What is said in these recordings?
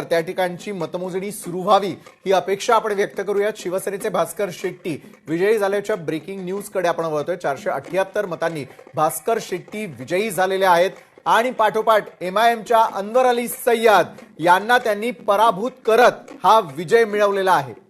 त्या ठिकाणची मतमोजणी सुरू व्हावी ही अपेक्षा आपण व्यक्त करूयात। शिवसेनेचे भास्कर शेट्टी विजयी झाल्याच्या ब्रेकिंग न्यूजकडे आपण वळतोय। 478 मतांनी भास्कर शेट्टी विजयी झालेले आहेत आणि पाठोपाठ एमआयएमच्या अनवर अली सय्यद यांना त्यांनी पराभूत करत हा विजय मिळवलेला आहे।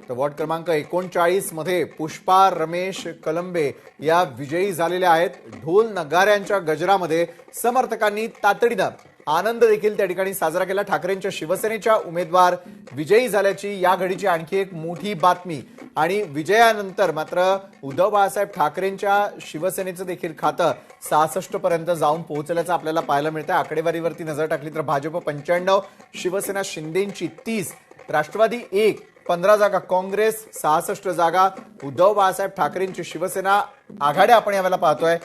तर वॉर्ड क्रमांक 39 मध्ये पुष्पा रमेश कलंबे या विजयी झालेल्या आहेत। ढोल नगाऱ्यांच्या गजरामध्ये समर्थकांनी तातडीनं आनंद देखील त्या ठिकाणी साजरा केला। ठाकरेंच्या शिवसेनेच्या उमेदवार विजयी झाल्याची या घडीची आणखी एक मोठी बातमी आणि विजयानंतर मात्र उद्धव बाळासाहेब ठाकरेंच्या शिवसेनेचं देखील खातं 66 पर्यंत जाऊन पोहोचल्याचं आपल्याला पाहायला मिळतं। आकडेवारीवरती नजर टाकली तर भाजप 95, शिवसेना शिंदेची 30, राष्ट्रवादी 1, 15 जागा, काँग्रेस 66 जागा, उद्धव बाळासाहेब ठाकरेंची शिवसेना आघाड्या आपण यावेळेला पाहतोय,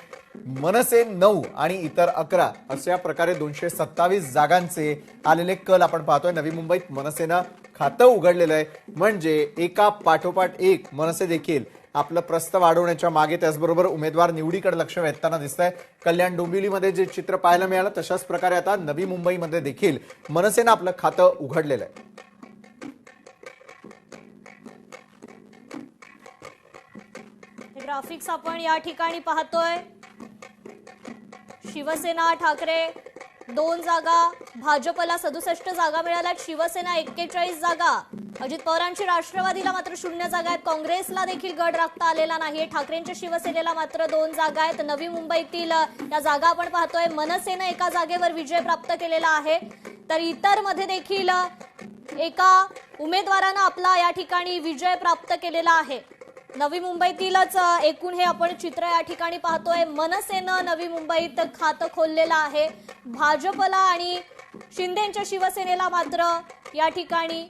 मनसे 9 आणि इतर 11 अशा प्रकारे 227 जागांचे आलेले कल आपण पाहतोय। नवी मुंबईत मनसेनं खातं उघडलेलं आहे, म्हणजे एका पाठोपाठ एक मनसे देखील आपलं प्रस्थ वाढवण्याच्या मागे त्याचबरोबर उमेदवार निवडीकडे लक्ष वेधताना दिसतंय। कल्याण डोंबिवलीमध्ये जे चित्र पाहायला मिळालं तशाच प्रकारे आता नवी मुंबईमध्ये देखील मनसेनं आपलं खातं उघडलेलं आहे। ग्राफिक्स आपण या ठिकाणी पाहतोय। शिवसेना ठाकरे 2 जागा, भाजपला 67 जागा मिळाल्या, शिवसेना 41 जागा, अजित पवारांची राष्ट्रवादीला मात्र 0 जागा आहेत, काँग्रेसला देखील गड राखता आलेला नाही, ठाकरेंच्या शिवसेनेला मात्र 2 जागा आहेत। नवी मुंबईतील या जागा आपण पाहतोय, मनसेनं एका जागेवर विजय प्राप्त केलेला आहे, तर इतर मध्ये देखील एका उमेदवारानं आपला या ठिकाणी विजय प्राप्त केलेला आहे। नवी मुंबईतीलच एकूण हे आपण चित्र या ठिकाणी पाहतोय। मनसेनं नवी मुंबईत खातं खोललेलं आहे, भाजपला आणि शिंदेच्या शिवसेनेला मात्र या ठिकाणी